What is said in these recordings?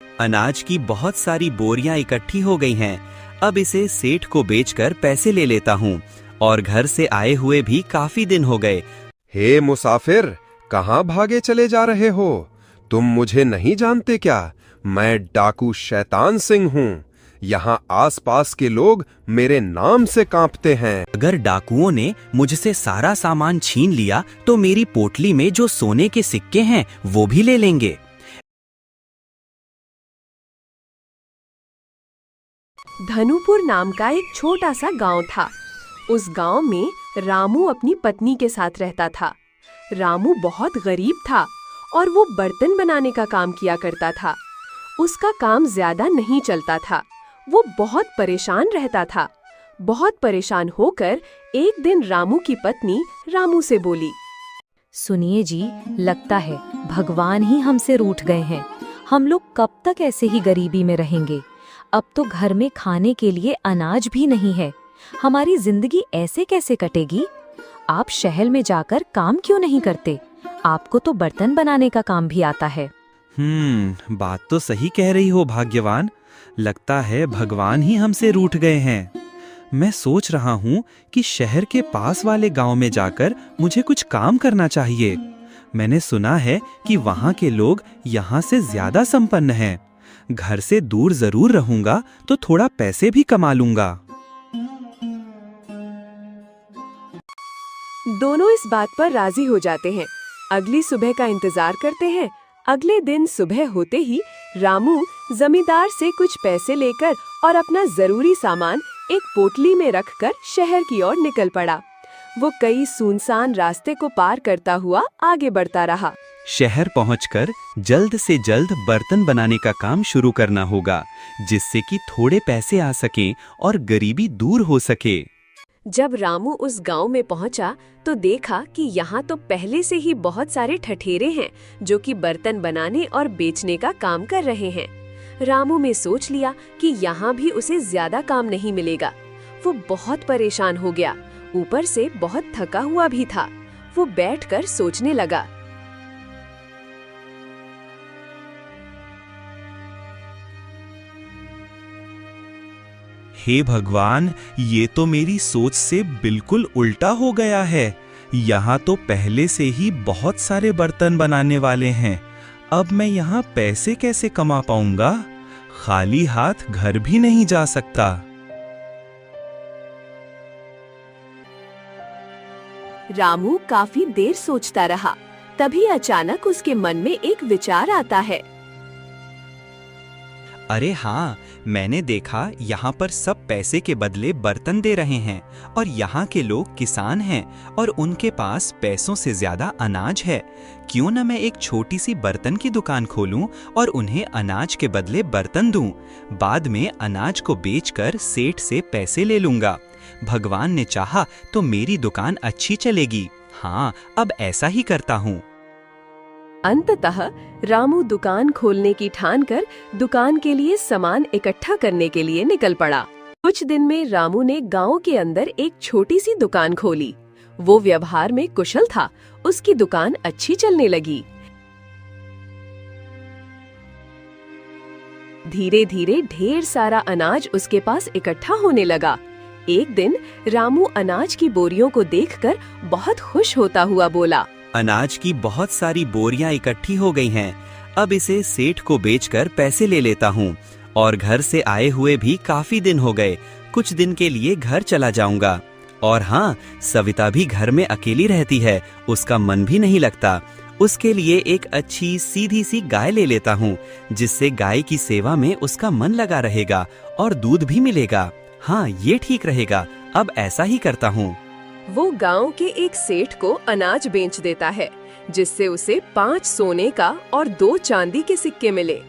अनाज की बहुत सारी बोरियां इकट्ठी हो गई हैं। अब इसे सेठ को बेचकर पैसे ले लेता हूँ और घर से आए हुए भी काफी दिन हो गए। हे मुसाफिर, कहाँ भागे चले जा रहे हो? तुम मुझे नहीं जानते क्या? मैं डाकू शैतान सिंह हूँ। यहाँ आसपास के लोग मेरे नाम से कांपते हैं। अगर डाकुओं ने मुझसे सारा सामान छीन लिया तो मेरी पोटली में जो सोने के सिक्के हैं वो भी ले लेंगे। धनुपुर नाम का एक छोटा सा गांव था। उस गांव में रामू अपनी पत्नी के साथ रहता था। रामू बहुत गरीब था और वो बर्तन बनाने का काम किया करता था। उसका काम ज्यादा नहीं चलता था। वो बहुत परेशान रहता था। बहुत परेशान होकर एक दिन रामू की पत्नी रामू से बोली, सुनिए जी, लगता है भगवान ही हमसे रूठ गए हैं। हम लोग कब तक ऐसे ही गरीबी में रहेंगे? अब तो घर में खाने के लिए अनाज भी नहीं है। हमारी जिंदगी ऐसे कैसे कटेगी? आप शहर में जाकर काम क्यों नहीं करते? आपको तो बर्तन बनाने का काम भी आता है। बात तो सही कह रही हो भाग्यवान। लगता है भगवान ही हमसे रूठ गए हैं। मैं सोच रहा हूँ कि शहर के पास वाले गांव में जाकर मुझे कुछ काम करना चाहिए। मैंने सुना है कि वहाँ के लोग यहाँ से ज्यादा संपन्न हैं। घर से दूर जरूर रहूंगा तो थोड़ा पैसे भी कमा लूंगा। दोनों इस बात पर राजी हो जाते हैं। अगली सुबह का इंतजार करते हैं। अगले दिन सुबह होते ही रामू जमींदार से कुछ पैसे लेकर और अपना जरूरी सामान एक पोटली में रखकर शहर की ओर निकल पड़ा। वो कई सुनसान रास्ते को पार करता हुआ आगे बढ़ता रहा। शहर पहुंचकर जल्द से जल्द बर्तन बनाने का काम शुरू करना होगा, जिससे कि थोड़े पैसे आ सकें और गरीबी दूर हो सके। जब रामू उस गांव में पहुंचा तो देखा कि यहाँ तो पहले से ही बहुत सारे ठठेरे हैं जो कि बर्तन बनाने और बेचने का काम कर रहे हैं। रामू में सोच लिया कि यहाँ भी उसे ज्यादा काम नहीं मिलेगा। वो बहुत परेशान हो गया, ऊपर से बहुत थका हुआ भी था। वो बैठकर सोचने लगा, हे भगवान, ये तो मेरी सोच से बिल्कुल उल्टा हो गया है। यहाँ तो पहले से ही बहुत सारे बर्तन बनाने वाले हैं। अब मैं यहाँ पैसे कैसे कमा पाऊंगा? खाली हाथ घर भी नहीं जा सकता। रामू काफी देर सोचता रहा। तभी अचानक उसके मन में एक विचार आता है। अरे हाँ, मैंने देखा यहाँ पर सब पैसे के बदले बर्तन दे रहे हैं और यहाँ के लोग किसान हैं और उनके पास पैसों से ज्यादा अनाज है। क्यों न मैं एक छोटी सी बर्तन की दुकान खोलूं और उन्हें अनाज के बदले बर्तन दूं। बाद में अनाज को बेचकर सेठ से पैसे ले लूंगा। भगवान ने चाहा तो मेरी दुकान अच्छी चलेगी। हाँ, अब ऐसा ही करता हूँ। अंततः रामू दुकान खोलने की ठान कर दुकान के लिए सामान इकट्ठा करने के लिए निकल पड़ा। कुछ दिन में रामू ने गांव के अंदर एक छोटी सी दुकान खोली। वो व्यवहार में कुशल था। उसकी दुकान अच्छी चलने लगी। धीरे धीरे ढेर सारा अनाज उसके पास इकट्ठा होने लगा। एक दिन रामू अनाज की बोरियों को देखकर बहुत खुश होता हुआ बोला, अनाज की बहुत सारी बोरियां इकट्ठी हो गई हैं। अब इसे सेठ को बेचकर पैसे ले लेता हूँ और घर से आए हुए भी काफी दिन हो गए। कुछ दिन के लिए घर चला जाऊंगा। और हाँ, सविता भी घर में अकेली रहती है, उसका मन भी नहीं लगता। उसके लिए एक अच्छी सीधी सी गाय ले लेता हूँ, जिससे गाय की सेवा में उसका मन लगा रहेगा और दूध भी मिलेगा। हाँ, ये ठीक रहेगा। अब ऐसा ही करता हूँ। वो गांव के एक सेठ को अनाज बेच देता है, जिससे उसे 5 सोने का और 2 चांदी के सिक्के मिले।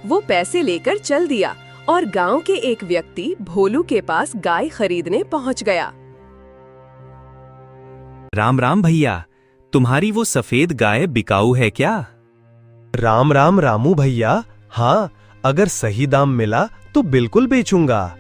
वो पैसे लेकर चल दिया और गांव के एक व्यक्ति भोलू के पास गाय खरीदने पहुंच गया। राम राम भैया, तुम्हारी वो सफेद गाय बिकाऊ है क्या? राम राम रामू भैया, हाँ, अगर सही दाम मिला तो बिल्कुल बेचूंगा।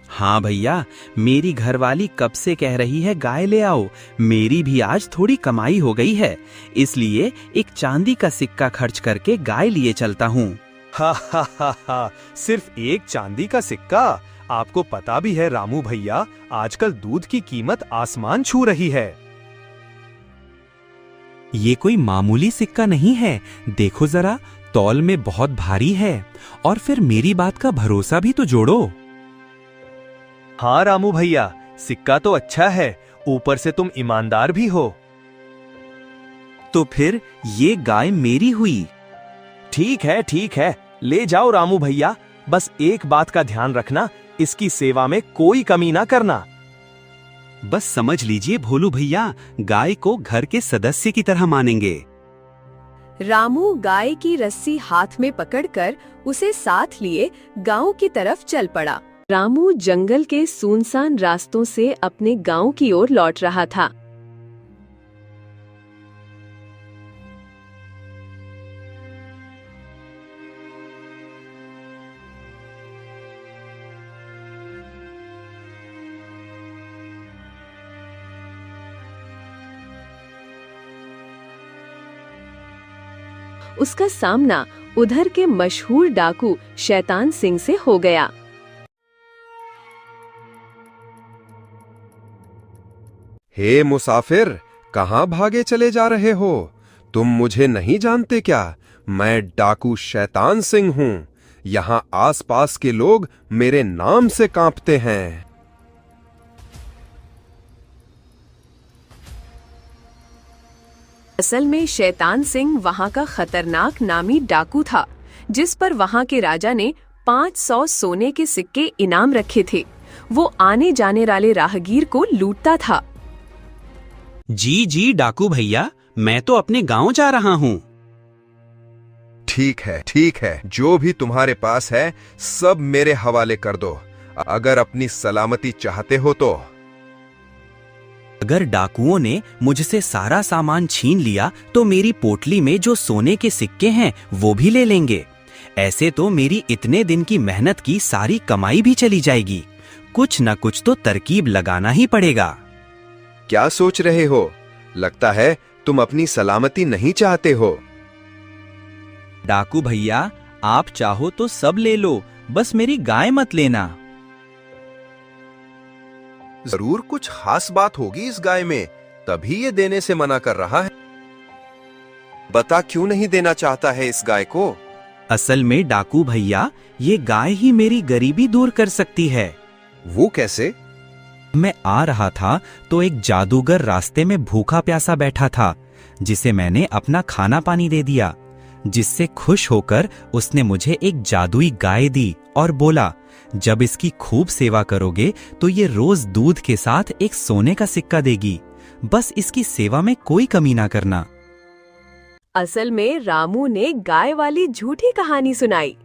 हाँ भैया, मेरी घरवाली कब से कह रही है गाय ले आओ। मेरी भी आज थोड़ी कमाई हो गई है, इसलिए एक चांदी का सिक्का खर्च करके गाय लिए चलता हूँ। हा हा हा हा, सिर्फ एक चांदी का सिक्का? आपको पता भी है रामू भैया, आजकल दूध की कीमत आसमान छू रही है। ये कोई मामूली सिक्का नहीं है, देखो जरा, तौल में बहुत भारी है। और फिर मेरी बात का भरोसा भी तो जोड़ो। हाँ रामू भैया, सिक्का तो अच्छा है, ऊपर से तुम ईमानदार भी हो। तो फिर ये गाय मेरी हुई। ठीक है, ले जाओ रामू भैया, बस एक बात का ध्यान रखना, इसकी सेवा में कोई कमी ना करना। बस समझ लीजिए भोलू भैया, गाय को घर के सदस्य की तरह मानेंगे। रामू गाय की रस्सी हाथ में पकड़कर उसे साथ लिए गांव की तरफ चल पड़ा। रामू जंगल के सुनसान रास्तों से अपने गांव की ओर लौट रहा था। उसका सामना उधर के मशहूर डाकू शैतान सिंह से हो गया। हे मुसाफिर, कहाँ भागे चले जा रहे हो? तुम मुझे नहीं जानते क्या? मैं डाकू शैतान सिंह हूँ। यहाँ आसपास के लोग मेरे नाम से कांपते हैं। असल में शैतान सिंह वहाँ का खतरनाक नामी डाकू था, जिस पर वहाँ के राजा ने 500 सोने के सिक्के इनाम रखे थे। वो आने जाने वाले राहगीर को लूटता था। जी डाकू भैया, मैं तो अपने गांव जा रहा हूँ। ठीक है, जो भी तुम्हारे पास है सब मेरे हवाले कर दो, अगर अपनी सलामती चाहते हो तो। अगर डाकुओं ने मुझसे सारा सामान छीन लिया तो मेरी पोटली में जो सोने के सिक्के हैं वो भी ले लेंगे। ऐसे तो मेरी इतने दिन की मेहनत की सारी कमाई भी चली जाएगी। कुछ न कुछ तो तरकीब लगाना ही पड़ेगा। क्या सोच रहे हो? लगता है तुम अपनी सलामती नहीं चाहते हो। डाकू भैया, आप चाहो तो सब ले लो, बस मेरी गाय मत लेना। जरूर कुछ खास बात होगी इस गाय में, तभी ये देने से मना कर रहा है। बता, क्यों नहीं देना चाहता है इस गाय को? असल में डाकू भैया, ये गाय ही मेरी गरीबी दूर कर सकती है। वो कैसे? मैं आ रहा था तो एक जादूगर रास्ते में भूखा प्यासा बैठा था, जिसे मैंने अपना खाना पानी दे दिया, जिससे खुश होकर उसने मुझे एक जादुई गाय दी और बोला, जब इसकी खूब सेवा करोगे तो ये रोज दूध के साथ एक सोने का सिक्का देगी। बस इसकी सेवा में कोई कमी ना करना। असल में रामू ने गाय वाली झूठी कहानी सुनाई,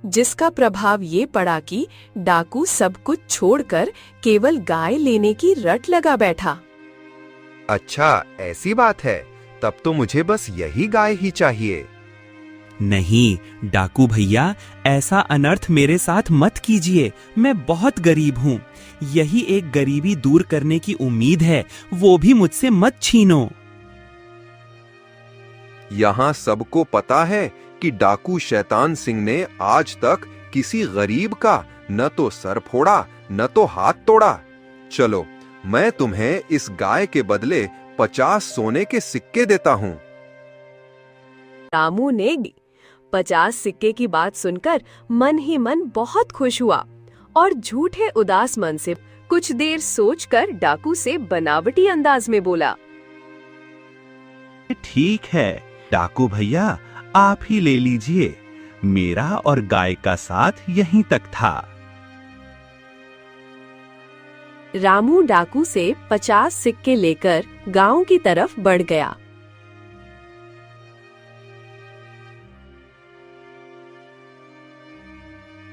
जिसका प्रभाव ये पड़ा कि डाकू सब कुछ छोड़कर केवल गाय लेने की रट लगा बैठा। अच्छा, ऐसी बात है, तब तो मुझे बस यही गाय ही चाहिए। नहीं डाकू भैया, ऐसा अनर्थ मेरे साथ मत कीजिए। मैं बहुत गरीब हूँ, यही एक गरीबी दूर करने की उम्मीद है, वो भी मुझसे मत छीनो। यहाँ सबको पता है कि डाकू शैतान सिंह ने आज तक किसी गरीब का न तो सर फोड़ा न तो हाथ तोड़ा। चलो, मैं तुम्हें इस गाय के बदले 50 सोने के सिक्के देता हूँ। रामू ने 50 सिक्के की बात सुनकर मन ही मन बहुत खुश हुआ और झूठे उदास मन से कुछ देर सोचकर डाकू से बनावटी अंदाज में बोला, ठीक है डाकू भैया, आप ही ले लीजिए, मेरा और गाय का साथ यहीं तक था। रामू डाकू से 50 सिक्के लेकर गांव की तरफ बढ़ गया।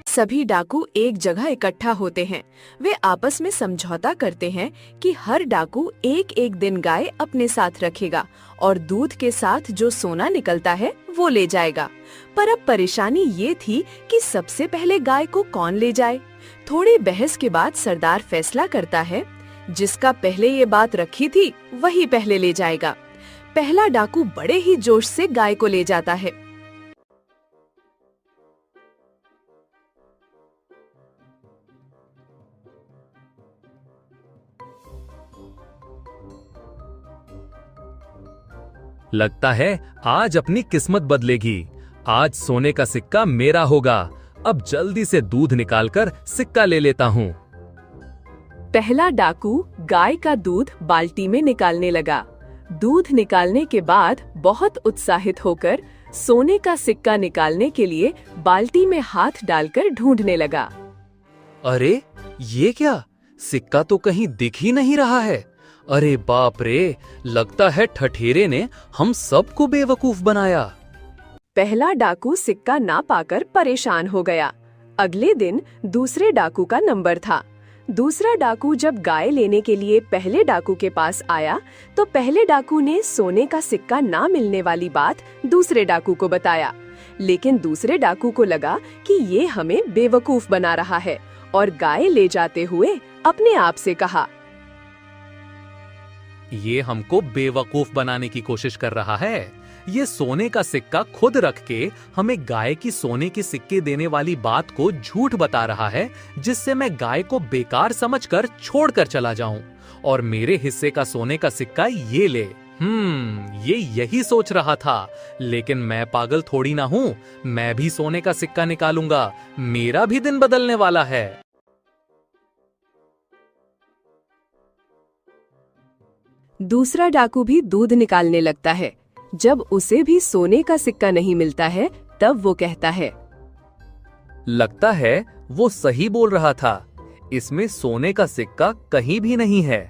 सभी डाकू एक जगह इकट्ठा होते हैं। वे आपस में समझौता करते हैं कि हर डाकू एक एक दिन गाय अपने साथ रखेगा और दूध के साथ जो सोना निकलता है वो ले जाएगा। पर अब परेशानी ये थी कि सबसे पहले गाय को कौन ले जाए। थोड़ी बहस के बाद सरदार फैसला करता है, जिसका पहले ये बात रखी थी वही पहले ले जाएगा। पहला डाकू बड़े ही जोश से गाय को ले जाता है। लगता है आज अपनी किस्मत बदलेगी। आज सोने का सिक्का मेरा होगा। अब जल्दी से दूध निकालकर सिक्का ले लेता हूँ। पहला डाकू गाय का दूध बाल्टी में निकालने लगा। दूध निकालने के बाद बहुत उत्साहित होकर सोने का सिक्का निकालने के लिए बाल्टी में हाथ डालकर ढूंढने लगा। अरे ये क्या, सिक्का तो कहीं दिख ही नहीं रहा है। अरे बाप रे, लगता है ठठेरे ने हम सबको बेवकूफ बनाया। पहला डाकू सिक्का ना पाकर परेशान हो गया। अगले दिन दूसरे डाकू का नंबर था। दूसरा डाकू जब गाय लेने के लिए पहले डाकू के पास आया तो पहले डाकू ने सोने का सिक्का ना मिलने वाली बात दूसरे डाकू को बताया। लेकिन दूसरे डाकू को लगा कि ये हमें बेवकूफ बना रहा है और गाय ले जाते हुए अपने आप से कहा, ये हमको बेवकूफ बनाने की कोशिश कर रहा है। ये सोने का सिक्का खुद रख के हमें गाय की सोने के सिक्के देने वाली बात को झूठ बता रहा है, जिससे मैं गाय को बेकार समझकर छोड़कर चला जाऊं और मेरे हिस्से का सोने का सिक्का ये ले। ये यही सोच रहा था, लेकिन मैं पागल थोड़ी ना हूं। मैं भी सोने का सिक्का निकालूंगा। मेरा भी दिन बदलने वाला है। दूसरा डाकू भी दूध निकालने लगता है। जब उसे भी सोने का सिक्का नहीं मिलता है तब वो कहता है, लगता है वो सही बोल रहा था। इसमें सोने का सिक्का कहीं भी नहीं है।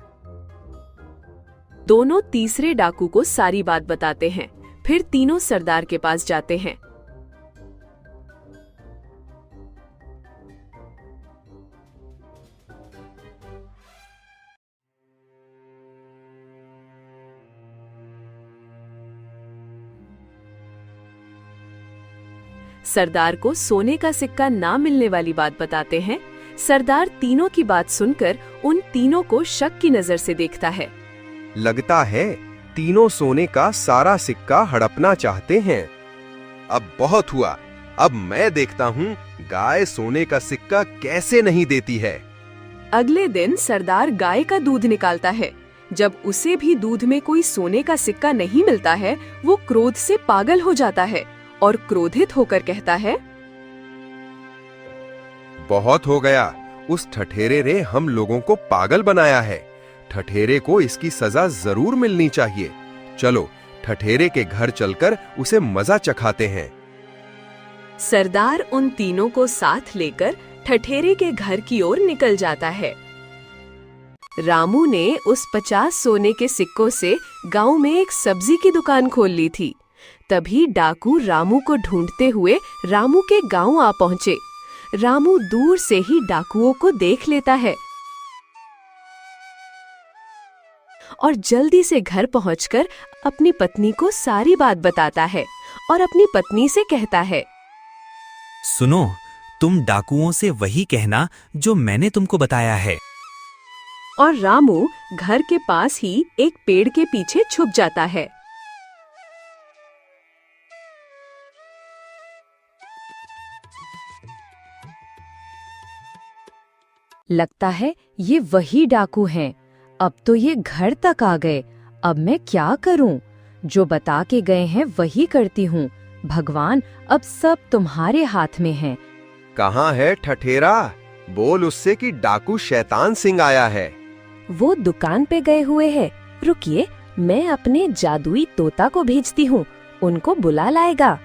दोनों तीसरे डाकू को सारी बात बताते हैं। फिर तीनों सरदार के पास जाते हैं। सरदार को सोने का सिक्का ना मिलने वाली बात बताते हैं। सरदार तीनों की बात सुनकर उन तीनों को शक की नजर से देखता है। लगता है तीनों सोने का सारा सिक्का हड़पना चाहते हैं। अब बहुत हुआ। अब मैं देखता हूँ गाय सोने का सिक्का कैसे नहीं देती है। अगले दिन सरदार गाय का दूध निकालता है। जब उसे भी दूध में कोई सोने का सिक्का नहीं मिलता है, वो क्रोध से पागल हो जाता है और क्रोधित होकर कहता है, बहुत हो गया। उस ठठेरे ने हम लोगों को पागल बनाया है। ठठेरे को इसकी सजा जरूर मिलनी चाहिए। चलो ठठेरे के घर चलकर उसे मजा चखाते हैं। सरदार उन तीनों को साथ लेकर ठठेरे के घर की ओर निकल जाता है। रामू ने उस 50 सोने के सिक्कों से गांव में एक सब्जी की दुकान खोल ली थी। तभी डाकू रामू को ढूंढते हुए रामू के गांव आ पहुंचे। रामू दूर से ही डाकुओं को देख लेता है और जल्दी से घर पहुंचकर अपनी पत्नी को सारी बात बताता है और अपनी पत्नी से कहता है, सुनो, तुम डाकुओं से वही कहना जो मैंने तुमको बताया है। और रामू घर के पास ही एक पेड़ के पीछे छुप जाता है। लगता है ये वही डाकू हैं। अब तो ये घर तक आ गए। अब मैं क्या करूं? जो बता के गए हैं वही करती हूँ। भगवान, अब सब तुम्हारे हाथ में है। कहाँ है ठठेरा? बोल उससे कि डाकू शैतान सिंह आया है। वो दुकान पे गए हुए हैं। रुकिए, मैं अपने जादुई तोता को भेजती हूँ, उनको बुला लाएगा।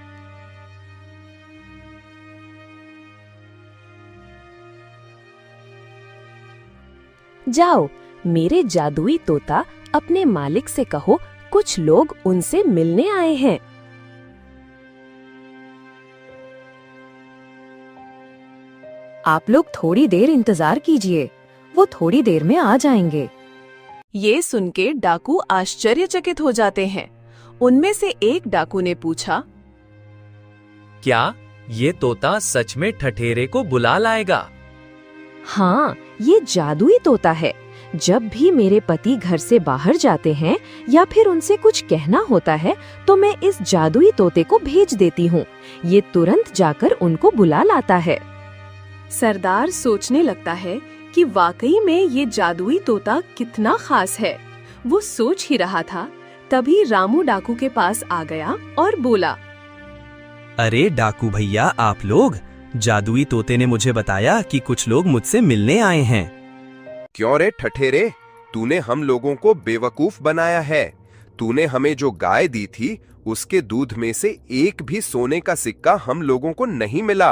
जाओ, मेरे जादुई तोता, अपने मालिक से कहो कुछ लोग उनसे मिलने आए हैं। आप लोग थोड़ी देर इंतजार कीजिए, वो थोड़ी देर में आ जाएंगे। ये सुन के डाकू आश्चर्यचकित हो जाते हैं। उनमें से एक डाकू ने पूछा, क्या ये तोता सच में ठठेरे को बुला लाएगा? हाँ, ये जादुई तोता है। जब भी मेरे पति घर से बाहर जाते हैं या फिर उनसे कुछ कहना होता है तो मैं इस जादुई तोते को भेज देती हूँ। ये तुरंत जाकर उनको बुला लाता है। सरदार सोचने लगता है कि वाकई में ये जादुई तोता कितना खास है। वो सोच ही रहा था, तभी रामू डाकू के पास आ गया और बोला, अरे डाकू भैया, आप लोग। जादुई तोते ने मुझे बताया कि कुछ लोग मुझसे मिलने आए हैं। क्यों रे ठठेरे, तूने हम लोगों को बेवकूफ बनाया है। तूने हमें जो गाय दी थी उसके दूध में से एक भी सोने का सिक्का हम लोगों को नहीं मिला।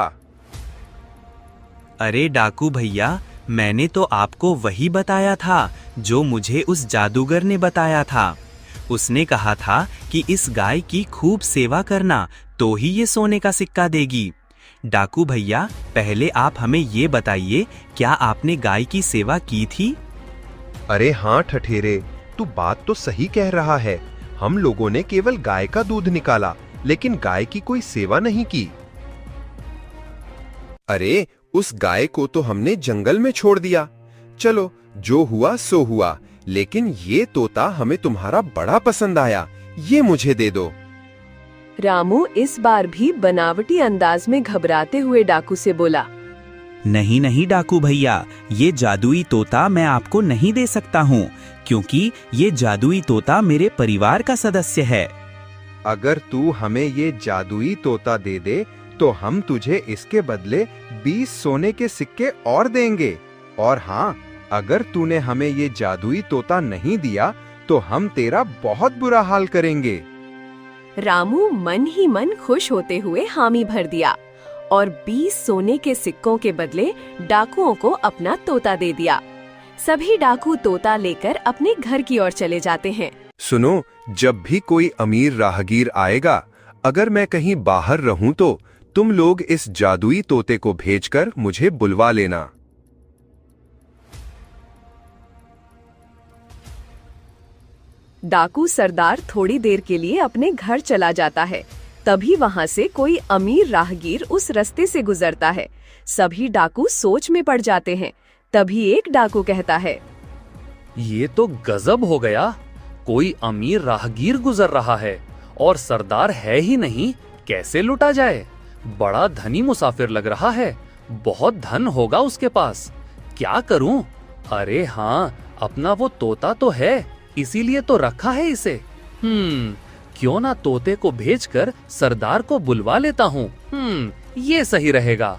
अरे डाकू भैया, मैंने तो आपको वही बताया था जो मुझे उस जादूगर ने बताया था। उसने कहा था कि इस गाय की खूब सेवा करना तो ही ये सोने का सिक्का देगी। डाकू भैया, पहले आप हमें ये बताइए, क्या आपने गाय की सेवा की थी? अरे हाँ ठठेरे, तू बात तो सही कह रहा है। हम लोगों ने केवल गाय का दूध निकाला, लेकिन गाय की कोई सेवा नहीं की। अरे उस गाय को तो हमने जंगल में छोड़ दिया। चलो, जो हुआ सो हुआ, लेकिन ये तोता हमें तुम्हारा बड़ा पसंद आया, ये मुझे दे दो। रामू इस बार भी बनावटी अंदाज में घबराते हुए डाकू से बोला, नहीं नहीं डाकू भैया, ये जादुई तोता मैं आपको नहीं दे सकता हूँ, क्योंकि ये जादुई तोता मेरे परिवार का सदस्य है। अगर तू हमें ये जादुई तोता दे दे तो हम तुझे इसके बदले 20 सोने के सिक्के और देंगे। और हाँ, अगर तूने हमें ये जादुई तोता नहीं दिया तो हम तेरा बहुत बुरा हाल करेंगे। रामू मन ही मन खुश होते हुए हामी भर दिया और 20 सोने के सिक्कों के बदले डाकुओं को अपना तोता दे दिया। सभी डाकू तोता लेकर अपने घर की ओर चले जाते हैं। सुनो, जब भी कोई अमीर राहगीर आएगा, अगर मैं कहीं बाहर रहूं तो तुम लोग इस जादुई तोते को भेजकर मुझे बुलवा लेना। डाकू सरदार थोड़ी देर के लिए अपने घर चला जाता है। तभी वहाँ से कोई अमीर राहगीर उस रास्ते से गुजरता है। सभी डाकू सोच में पड़ जाते हैं। तभी एक डाकू कहता है, ये तो गजब हो गया, कोई अमीर राहगीर गुजर रहा है और सरदार है ही नहीं, कैसे लुटा जाए? बड़ा धनी मुसाफिर लग रहा है, बहुत धन होगा उसके पास। क्या करूं? अरे हाँ, अपना वो तोता तो है, इसीलिए तो रखा है इसे। क्यों ना तोते को भेजकर सरदार को बुलवा लेता हूँ। ये सही रहेगा।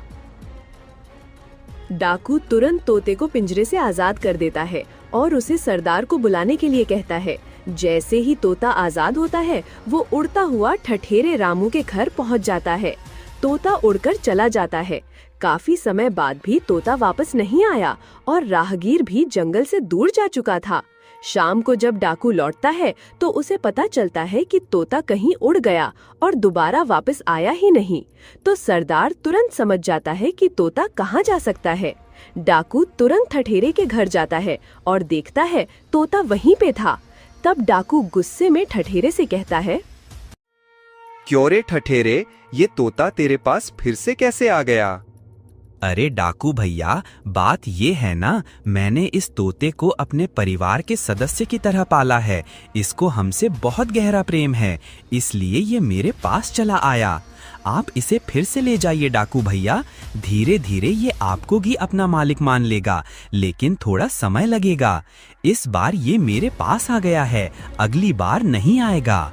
डाकू तुरंत तोते को पिंजरे से आजाद कर देता है और उसे सरदार को बुलाने के लिए कहता है। जैसे ही तोता आजाद होता है, वो उड़ता हुआ ठठेरे रामू के घर पहुंच जाता है। तोता उड़कर चला जाता है। काफी समय बाद भी तोता वापस नहीं आया और राहगीर भी जंगल से दूर जा चुका था। शाम को जब डाकू लौटता है तो उसे पता चलता है कि तोता कहीं उड़ गया और दोबारा वापस आया ही नहीं। तो सरदार तुरंत समझ जाता है कि तोता कहाँ जा सकता है। डाकू तुरंत ठठेरे के घर जाता है और देखता है तोता वहीं पे था। तब डाकू गुस्से में ठठेरे से कहता है, क्यों रे ठठेरे, ये तोता तेरे पास फिर से कैसे आ गया? अरे डाकू भैया, बात ये है ना, मैंने इस तोते को अपने परिवार के सदस्य की तरह पाला है। इसको हमसे बहुत गहरा प्रेम है, इसलिए ये मेरे पास चला आया। आप इसे फिर से ले जाइए डाकू भैया। धीरे धीरे ये आपको भी अपना मालिक मान लेगा, लेकिन थोड़ा समय लगेगा। इस बार ये मेरे पास आ गया है, अगली बार नहीं आएगा।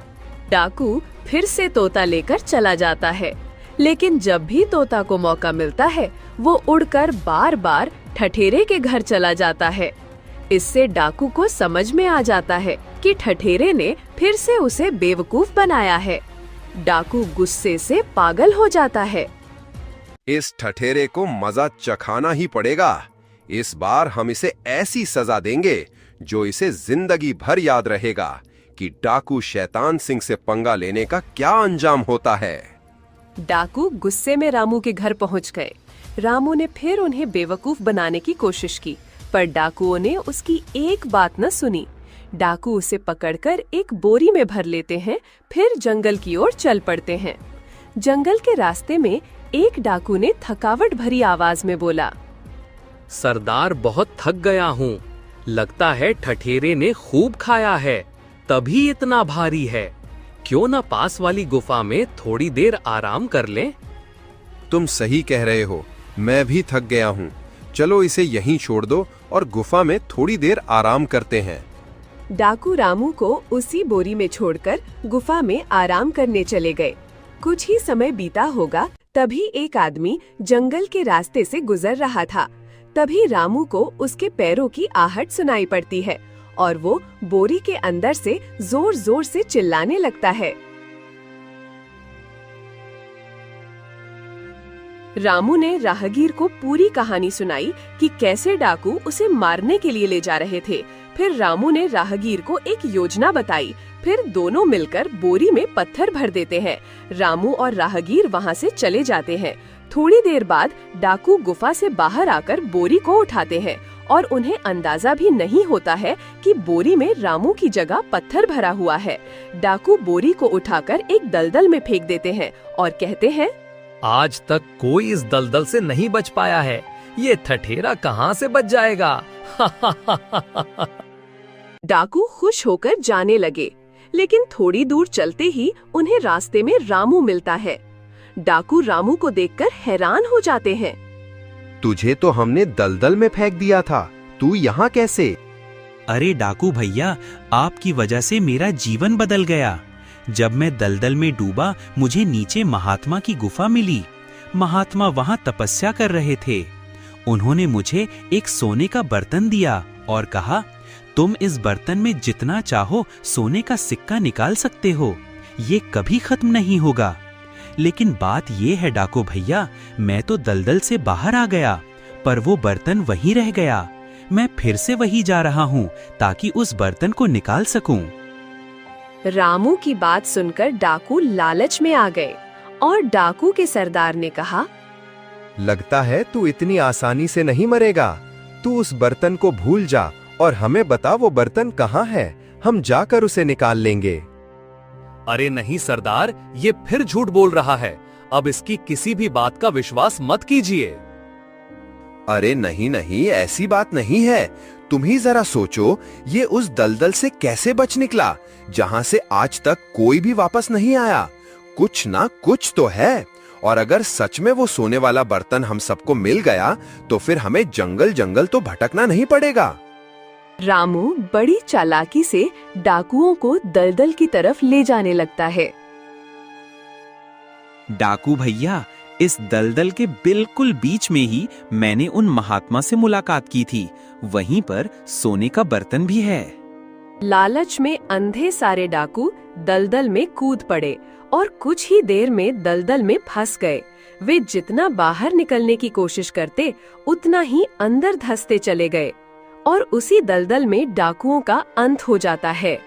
डाकू फिर से तोता लेकर चला जाता है, लेकिन जब भी तोता को मौका मिलता है, वो उड़कर बार बार ठठेरे के घर चला जाता है। इससे डाकू को समझ में आ जाता है कि ठठेरे ने फिर से उसे बेवकूफ बनाया है। डाकू गुस्से से पागल हो जाता है। इस ठठेरे को मजा चखाना ही पड़ेगा। इस बार हम इसे ऐसी सजा देंगे जो इसे जिंदगी भर याद रहेगा कि डाकू शैतान सिंह से पंगा लेने का क्या अंजाम होता है। डाकू गुस्से में रामू के घर पहुंच गए। रामू ने फिर उन्हें बेवकूफ बनाने की कोशिश की, पर डाकुओं ने उसकी एक बात न सुनी। डाकू उसे पकड़कर एक बोरी में भर लेते हैं, फिर जंगल की ओर चल पड़ते हैं। जंगल के रास्ते में एक डाकू ने थकावट भरी आवाज में बोला, सरदार, बहुत थक गया हूँ। लगता है ठठेरे ने खूब खाया है, तभी इतना भारी है। क्यों न पास वाली गुफा में थोड़ी देर आराम कर लें? तुम सही कह रहे हो, मैं भी थक गया हूँ। चलो इसे यहीं छोड़ दो और गुफा में थोड़ी देर आराम करते हैं। डाकू रामू को उसी बोरी में छोड़कर गुफा में आराम करने चले गए। कुछ ही समय बीता होगा, तभी एक आदमी जंगल के रास्ते से गुजर रहा था। तभी रामू को उसके पैरों की आहट सुनाई पड़ती है और वो बोरी के अंदर से जोर जोर से चिल्लाने लगता है। रामू ने राहगीर को पूरी कहानी सुनाई कि कैसे डाकू उसे मारने के लिए ले जा रहे थे। फिर रामू ने राहगीर को एक योजना बताई। फिर दोनों मिलकर बोरी में पत्थर भर देते हैं। रामू और राहगीर वहां से चले जाते हैं। थोड़ी देर बाद डाकू गुफा से बाहर आकर बोरी को उठाते हैं और उन्हें अंदाजा भी नहीं होता है कि बोरी में रामू की जगह पत्थर भरा हुआ है। डाकू बोरी को उठाकर एक दलदल में फेंक देते हैं और कहते हैं, आज तक कोई इस दलदल से नहीं बच पाया है, ये ठठेरा कहाँ से बच जाएगा। डाकू खुश होकर जाने लगे, लेकिन थोड़ी दूर चलते ही उन्हें रास्ते में रामू मिलता है। डाकू रामू को देखकर हैरान हो जाते हैं। तुझे तो हमने दलदल में फेंक दिया था, तू यहाँ कैसे? अरे डाकू भैया, आपकी वजह से मेरा जीवन बदल गया। जब मैं दलदल में डूबा, मुझे नीचे महात्मा की गुफा मिली। महात्मा वहां तपस्या कर रहे थे। उन्होंने मुझे एक सोने का बर्तन दिया और कहा, तुम इस बर्तन में जितना चाहो सोने का सिक्का निकाल सकते हो, ये कभी खत्म नहीं होगा। लेकिन बात ये है डाकू भैया, मैं तो दलदल से बाहर आ गया, पर वो बर्तन वहीं रह गया। मैं फिर से वहीं जा रहा हूँ ताकि उस बर्तन को निकाल सकूं। रामू की बात सुनकर डाकू लालच में आ गए और डाकू के सरदार ने कहा, लगता है तू इतनी आसानी से नहीं मरेगा। तू उस बर्तन को भूल जा और हमें बता वो बर्तन कहाँ है, हम जाकर उसे निकाल लेंगे। अरे नहीं सरदार, ये फिर झूठ बोल रहा है। अब इसकी किसी भी बात का विश्वास मत कीजिए। अरे नहीं नहीं, ऐसी बात नहीं है। तुम ही जरा सोचो, ये उस दलदल से कैसे बच निकला जहां से आज तक कोई भी वापस नहीं आया। कुछ ना कुछ तो है, और अगर सच में वो सोने वाला बर्तन हम सबको मिल गया तो फिर हमें जंगल जंगल तो भटकना नहीं पड़ेगा। रामू बड़ी चालाकी से डाकुओं को दलदल की तरफ ले जाने लगता है। डाकू भैया, इस दलदल के बिल्कुल बीच में ही मैंने उन महात्मा से मुलाकात की थी। वहीं पर सोने का बर्तन भी है। लालच में अंधे सारे डाकू दलदल में कूद पड़े और कुछ ही देर में दलदल में फंस गए। वे जितना बाहर निकलने की कोशिश करते, उतना ही अंदर धंसते चले गए और उसी दलदल में डाकुओं का अंत हो जाता है।